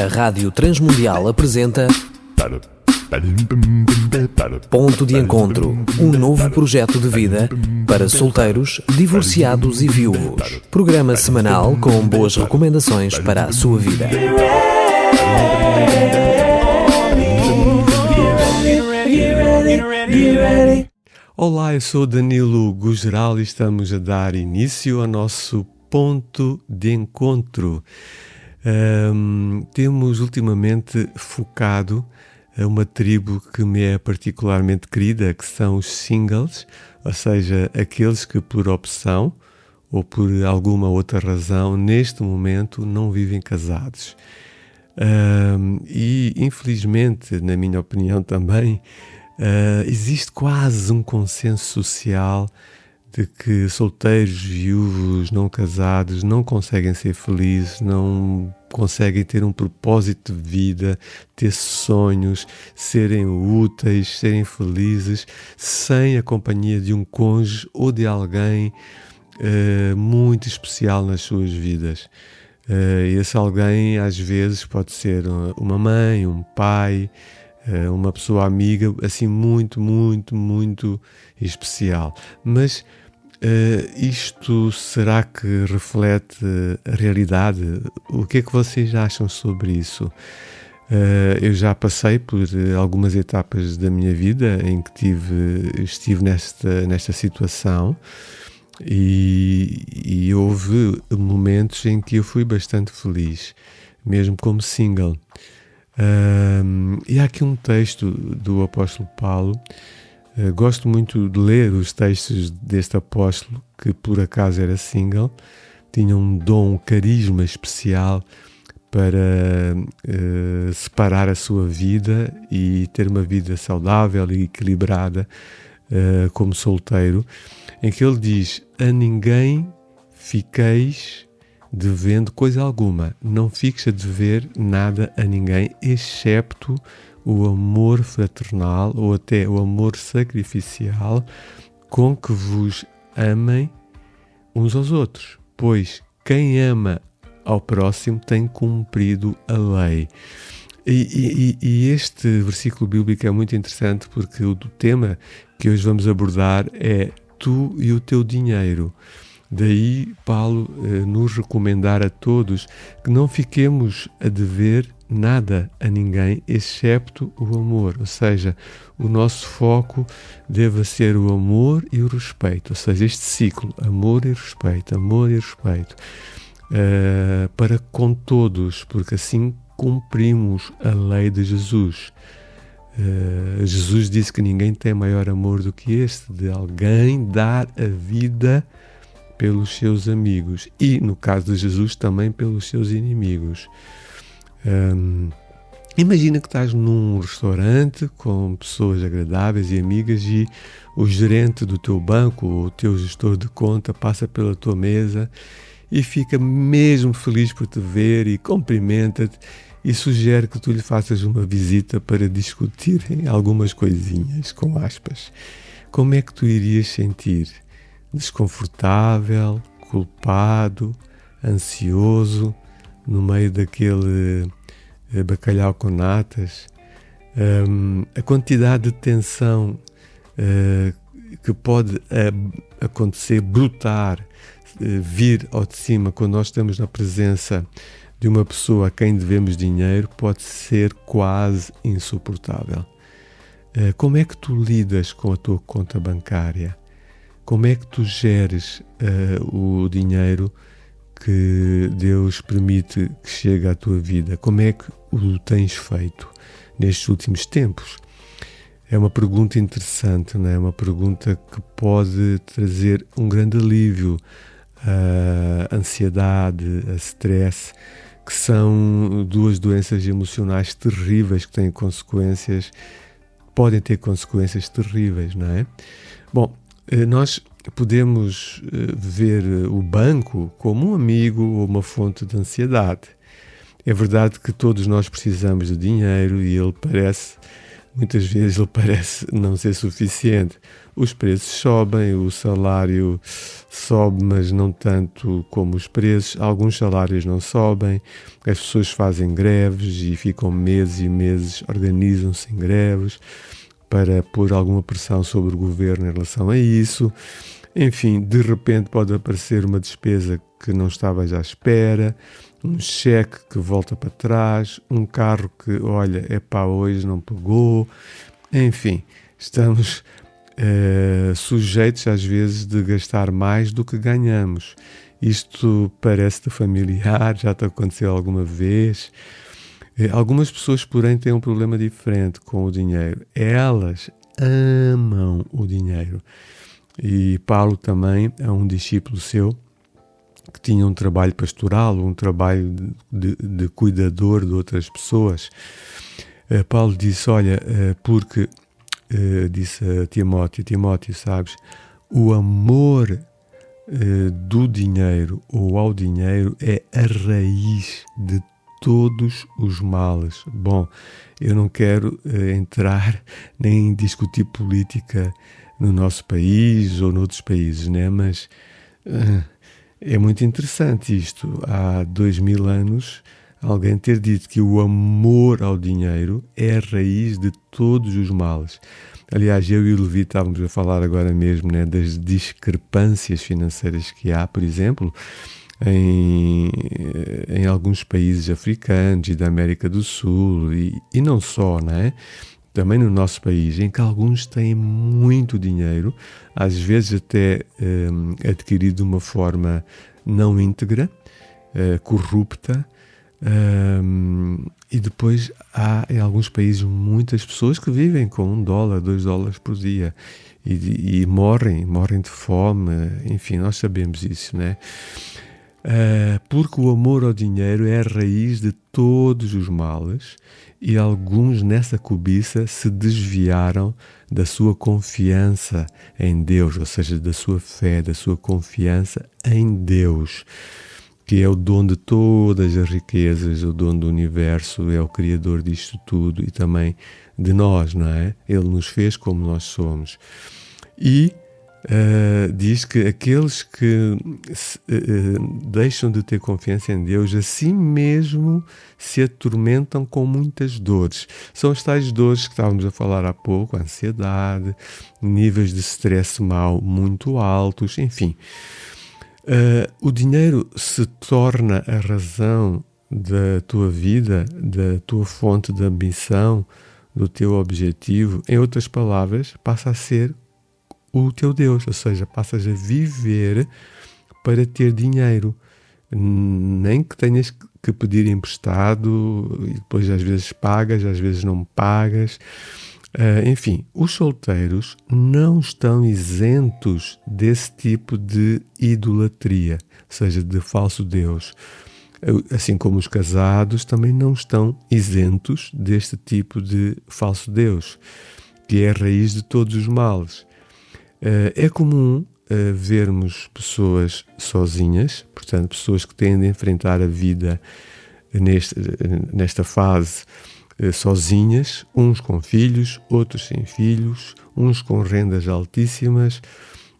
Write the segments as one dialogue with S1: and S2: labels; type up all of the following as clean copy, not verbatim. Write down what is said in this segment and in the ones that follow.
S1: A Rádio Transmundial apresenta Ponto de Encontro, um novo projeto de vida para solteiros, divorciados e viúvos. Programa semanal com boas recomendações para a sua vida.
S2: Olá, eu sou Danilo Gugeral e estamos a dar início ao nosso Ponto de Encontro. Temos ultimamente focado a uma tribo que me é particularmente querida, que são os singles, ou seja, aqueles que por opção ou por alguma outra razão, neste momento, não vivem casados. E, infelizmente, na minha opinião também, existe quase um consenso social de que solteiros, viúvos, não casados não conseguem ser felizes, não conseguem ter um propósito de vida, ter sonhos, serem úteis, serem felizes, sem a companhia de um cônjuge ou de alguém muito especial nas suas vidas. Esse alguém, às vezes, pode ser uma mãe, um pai, uma pessoa amiga, assim, muito, muito, muito especial. Mas isto será que reflete a realidade? O que é que vocês acham sobre isso? Eu já passei por algumas etapas da minha vida em que estive nesta situação e houve momentos em que eu fui bastante feliz, mesmo como single. E há aqui um texto do apóstolo Paulo. Gosto muito de ler os textos deste apóstolo, que por acaso era single, tinha um dom, um carisma especial para separar a sua vida e ter uma vida saudável e equilibrada como solteiro, em que ele diz: a ninguém fiqueis devendo coisa alguma, não fiques a dever nada a ninguém, excepto o amor fraternal ou até o amor sacrificial com que vos amem uns aos outros, pois quem ama ao próximo tem cumprido a lei. E este versículo bíblico é muito interessante porque o tema que hoje vamos abordar é tu e o teu dinheiro. Daí Paulo nos recomendar a todos que não fiquemos a dever nada a ninguém, excepto o amor. Ou seja, o nosso foco deve ser o amor e o respeito. Ou seja, este ciclo, amor e respeito, para com todos, porque assim cumprimos a lei de Jesus. Jesus disse que ninguém tem maior amor do que este, de alguém dar a vida pelos seus amigos e, no caso de Jesus, também pelos seus inimigos. Imagina que estás num restaurante com pessoas agradáveis e amigas e o gerente do teu banco ou o teu gestor de conta passa pela tua mesa e fica mesmo feliz por te ver e cumprimenta-te e sugere que tu lhe faças uma visita para discutirem algumas coisinhas, com aspas. Como é que tu irias sentir? Desconfortável, culpado, ansioso, no meio daquele bacalhau com natas? A quantidade de tensão que pode acontecer, brotar, vir ao de cima quando nós estamos na presença de uma pessoa a quem devemos dinheiro pode ser quase insuportável. Como é que tu lidas com a tua conta bancária? Como é que tu geres o dinheiro que Deus permite que chegue à tua vida? Como é que o tens feito nestes últimos tempos? É uma pergunta interessante, não é? Uma pergunta que pode trazer um grande alívio à ansiedade, a stress, que são duas doenças emocionais terríveis que podem ter consequências terríveis, não é? Bom, nós podemos ver o banco como um amigo ou uma fonte de ansiedade. É verdade que todos nós precisamos de dinheiro e ele parece muitas vezes lhe parece não ser suficiente. Os preços sobem, o salário sobe, mas não tanto como os preços. Alguns salários não sobem, as pessoas fazem greves e ficam meses e meses, organizam-se em greves para pôr alguma pressão sobre o governo em relação a isso. Enfim, de repente pode aparecer uma despesa que não estavas à espera, um cheque que volta para trás, um carro que, olha, hoje não pegou. Enfim, estamos sujeitos às vezes de gastar mais do que ganhamos. Isto parece-te familiar, já te aconteceu alguma vez? Algumas pessoas, porém, têm um problema diferente com o dinheiro. Elas amam o dinheiro. E Paulo também é um discípulo seu que tinha um trabalho pastoral, um trabalho de cuidador de outras pessoas. Paulo disse, olha, porque, disse a Timóteo, sabes, o amor do dinheiro ou ao dinheiro é a raiz de todos os males. Bom, eu não quero entrar nem discutir política no nosso país ou noutros países, né? Mas é muito interessante isto. Há 2000 anos, alguém ter dito que o amor ao dinheiro é a raiz de todos os males. Aliás, eu e o Levi estávamos a falar agora mesmo, né, das discrepâncias financeiras que há, por exemplo, em alguns países africanos e da América do Sul, e não só, né? Também no nosso país, em que alguns têm muito dinheiro, às vezes até adquirido de uma forma não íntegra, corrupta, e depois há em alguns países muitas pessoas que vivem com $1, $2 por dia e morrem de fome. Enfim, nós sabemos isso, né? Porque o amor ao dinheiro é a raiz de todos os males, e alguns nessa cobiça se desviaram da sua confiança em Deus, ou seja, da sua fé, da sua confiança em Deus, que é o dono de todas as riquezas, o dono do universo, é o criador disto tudo e também de nós, não é? Ele nos fez como nós somos. E diz que aqueles que deixam de ter confiança em Deus, assim mesmo se atormentam com muitas dores. São as tais dores que estávamos a falar há pouco, ansiedade, níveis de stress mau muito altos, enfim. O dinheiro se torna a razão da tua vida, da tua fonte de ambição, do teu objetivo. Em outras palavras, passa a ser o teu Deus, ou seja, passas a viver para ter dinheiro, nem que tenhas que pedir emprestado e depois às vezes pagas, às vezes não pagas. Enfim, os solteiros não estão isentos desse tipo de idolatria, ou seja, de falso Deus. Assim como os casados também não estão isentos deste tipo de falso Deus, que é a raiz de todos os males. É comum vermos pessoas sozinhas, portanto, pessoas que tendem a enfrentar a vida nesta fase sozinhas, uns com filhos, outros sem filhos, uns com rendas altíssimas,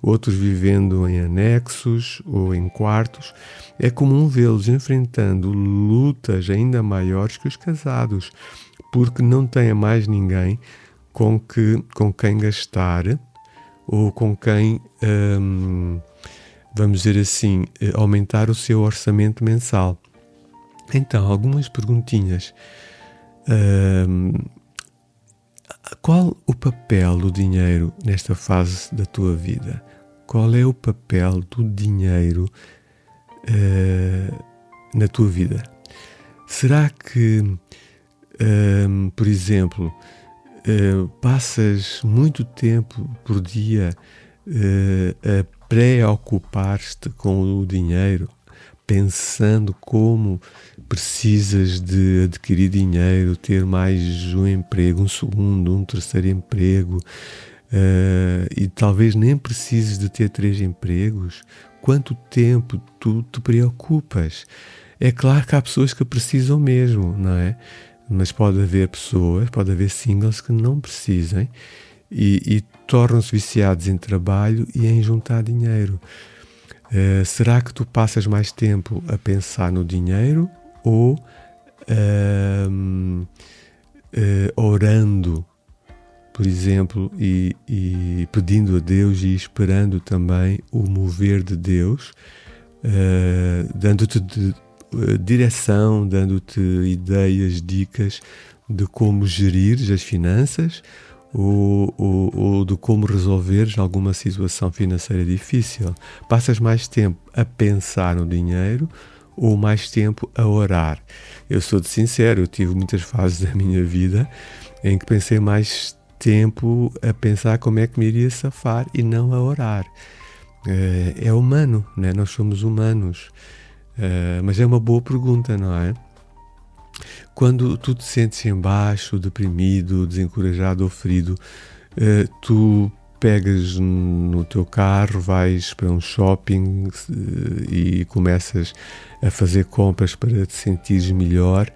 S2: outros vivendo em anexos ou em quartos. É comum vê-los enfrentando lutas ainda maiores que os casados, porque não têm mais ninguém com quem gastar, ou com quem, vamos dizer assim, aumentar o seu orçamento mensal. Então, algumas perguntinhas. Qual o papel do dinheiro nesta fase da tua vida? Qual é o papel do dinheiro na tua vida? Será que, por exemplo, passas muito tempo por dia a preocupar-te com o dinheiro, pensando como precisas de adquirir dinheiro, ter mais um emprego, um segundo, um terceiro emprego, e talvez nem precises de ter 3 empregos? Quanto tempo tu te preocupas? É claro que há pessoas que precisam mesmo, não é? mas pode haver pessoas, pode haver singles que não precisem e tornam-se viciados em trabalho e em juntar dinheiro. Será que tu passas mais tempo a pensar no dinheiro ou orando, por exemplo, e pedindo a Deus e esperando também o mover de Deus, dando-te direção, dando-te ideias, dicas de como gerir as finanças ou de como resolveres alguma situação financeira difícil? Passas mais tempo a pensar no dinheiro ou mais tempo a orar? Eu sou-te sincero, eu tive muitas fases da minha vida em que pensei mais tempo a pensar como é que me iria safar e não a orar. É humano, né? Nós somos humanos. Mas é uma boa pergunta, não é? Quando tu te sentes em baixo, deprimido, desencorajado ou ferido, tu pegas no teu carro, vais para um shopping e começas a fazer compras para te sentires melhor,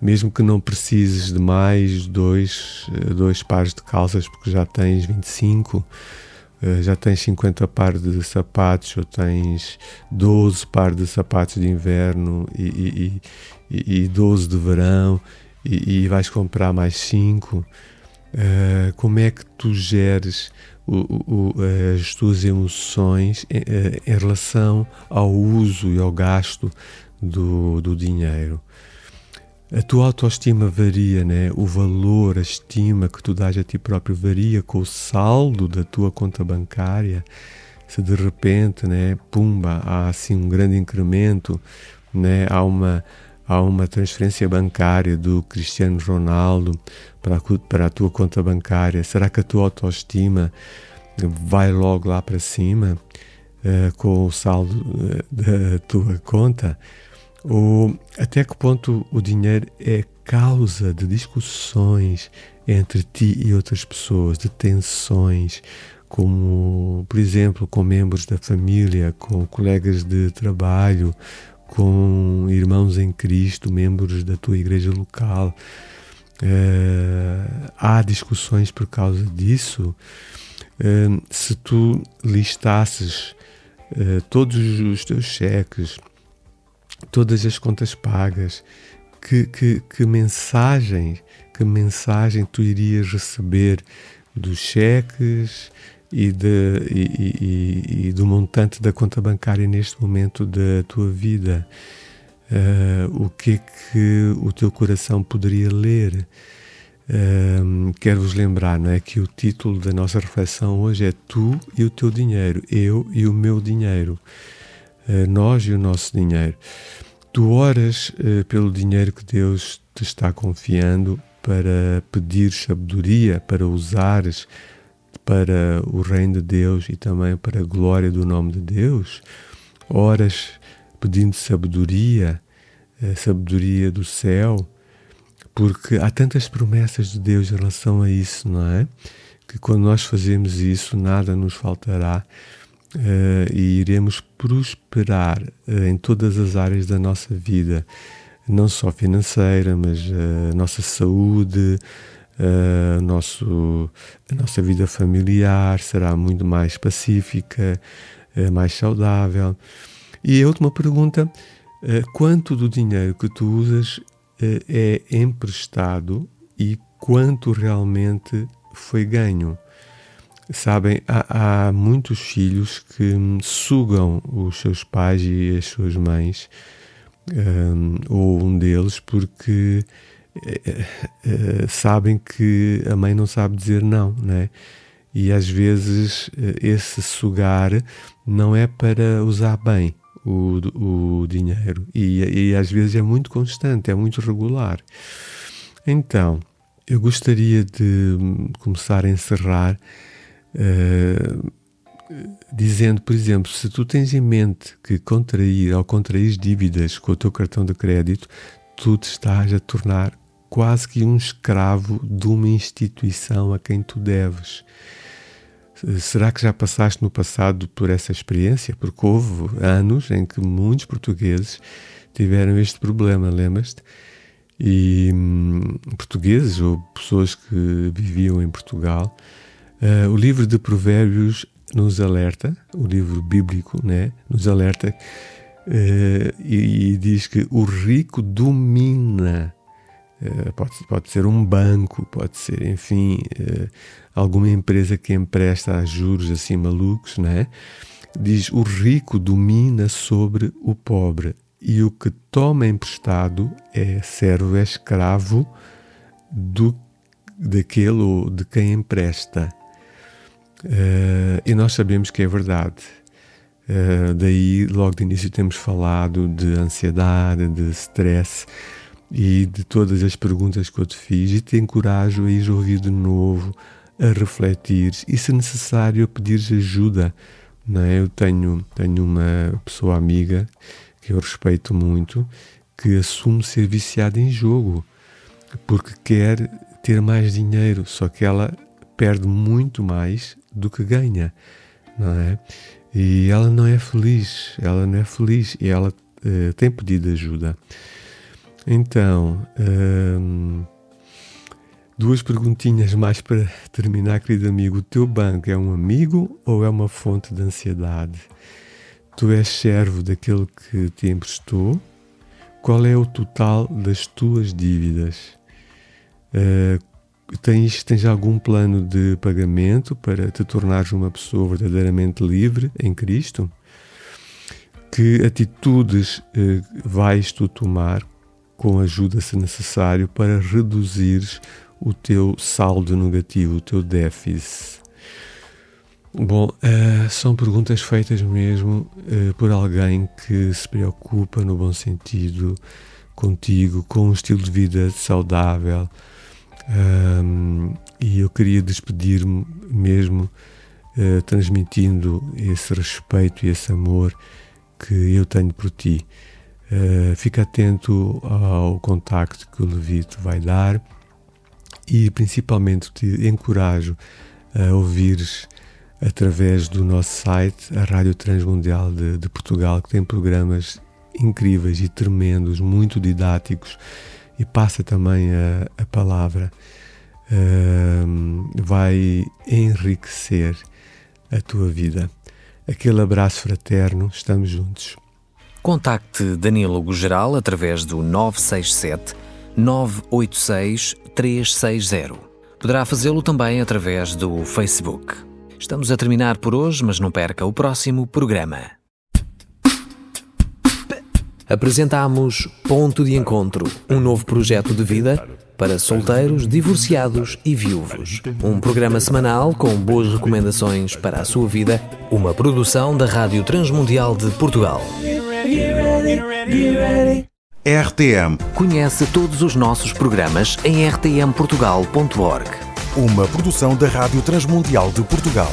S2: mesmo que não precises de mais dois pares de calças, porque já tens 25, já tens 50 pares de sapatos, ou tens 12 pares de sapatos de inverno e 12 de verão, e vais comprar mais 5. Como é que tu geres as tuas emoções em relação ao uso e ao gasto do dinheiro? A tua autoestima varia, né? O valor, a estima que tu dás a ti próprio varia com o saldo da tua conta bancária. Se de repente, né, pumba, há assim um grande incremento, né, há uma transferência bancária do Cristiano Ronaldo para a tua conta bancária, será que a tua autoestima vai logo lá para cima com o saldo da tua conta? Ou até que ponto o dinheiro é causa de discussões entre ti e outras pessoas, de tensões, como, por exemplo, com membros da família, com colegas de trabalho, com irmãos em Cristo, membros da tua igreja local? Há discussões por causa disso? Se tu listasses todos os teus cheques, todas as contas pagas, que mensagem tu irias receber dos cheques e do montante da conta bancária neste momento da tua vida? O que é que o teu coração poderia ler? Quero-vos lembrar, não é, que o título da nossa reflexão hoje é Tu e o teu dinheiro, eu e o meu dinheiro, nós e o nosso dinheiro. Tu oras pelo dinheiro que Deus te está confiando para pedir sabedoria, para usares para o reino de Deus e também para a glória do nome de Deus? Oras pedindo sabedoria, sabedoria do céu, porque há tantas promessas de Deus em relação a isso, não é? Que quando nós fazemos isso, nada nos faltará e iremos prosperar em todas as áreas da nossa vida, não só financeira, mas a nossa saúde, a nossa vida familiar será muito mais pacífica, mais saudável. E a última pergunta: quanto do dinheiro que tu usas é emprestado e quanto realmente foi ganho? Sabem, há muitos filhos que sugam os seus pais e as suas mães, ou um deles, porque sabem que a mãe não sabe dizer não, né? E às vezes esse sugar não é para usar bem o dinheiro, e às vezes é muito constante, é muito regular. Então, eu gostaria de começar a encerrar dizendo, por exemplo, se tu tens em mente que ao contrair dívidas com o teu cartão de crédito, tu te estás a tornar quase que um escravo de uma instituição a quem tu deves. Será que já passaste no passado por essa experiência? Porque houve anos em que muitos portugueses tiveram este problema, lembras-te? e portugueses ou pessoas que viviam em Portugal. O livro de Provérbios nos alerta, o livro bíblico, né, nos alerta e diz que o rico domina. Pode ser um banco, pode ser, enfim, alguma empresa que empresta a juros assim malucos, né? Diz: o rico domina sobre o pobre, e o que toma emprestado é servo, é escravo daquele ou de quem empresta. E nós sabemos que é verdade. Daí, logo de início, temos falado de ansiedade, de stress e de todas as perguntas que eu te fiz, e te encorajo a ir ouvir de novo, a refletir e, se necessário, a pedir ajuda. Não é? Eu tenho uma pessoa amiga que eu respeito muito, que assume ser viciada em jogo porque quer ter mais dinheiro, só que ela perde muito mais do que ganha, não é? E ela não é feliz, e ela tem pedido ajuda. Então, duas perguntinhas mais para terminar, querido amigo. O teu banco é um amigo ou é uma fonte de ansiedade? Tu és servo daquele que te emprestou? Qual é o total das tuas dívidas? Tens algum plano de pagamento para te tornares uma pessoa verdadeiramente livre em Cristo? Que atitudes vais tu tomar com ajuda, se necessário, para reduzires o teu saldo negativo, o teu déficit? Bom, são perguntas feitas mesmo por alguém que se preocupa, no bom sentido, contigo, com um estilo de vida saudável. E eu queria despedir-me mesmo transmitindo esse respeito e esse amor que eu tenho por ti. Fica atento ao contacto que o Levi te vai dar e principalmente te encorajo a ouvires através do nosso site, a Rádio Transmundial de Portugal, que tem programas incríveis e tremendos, muito didáticos, e passa também a palavra. Vai enriquecer a tua vida. Aquele abraço fraterno, estamos juntos.
S1: Contacte Danilo Gugeral através do 967 986 360. Poderá fazê-lo também através do Facebook. Estamos a terminar por hoje, mas não perca o próximo programa. Apresentámos Ponto de Encontro, um novo projeto de vida para solteiros, divorciados e viúvos. Um programa semanal com boas recomendações para a sua vida, uma produção da Rádio Transmundial de Portugal.
S3: RTM.
S1: Conhece todos os nossos programas em rtmportugal.org.
S3: Uma produção da Rádio Transmundial de Portugal.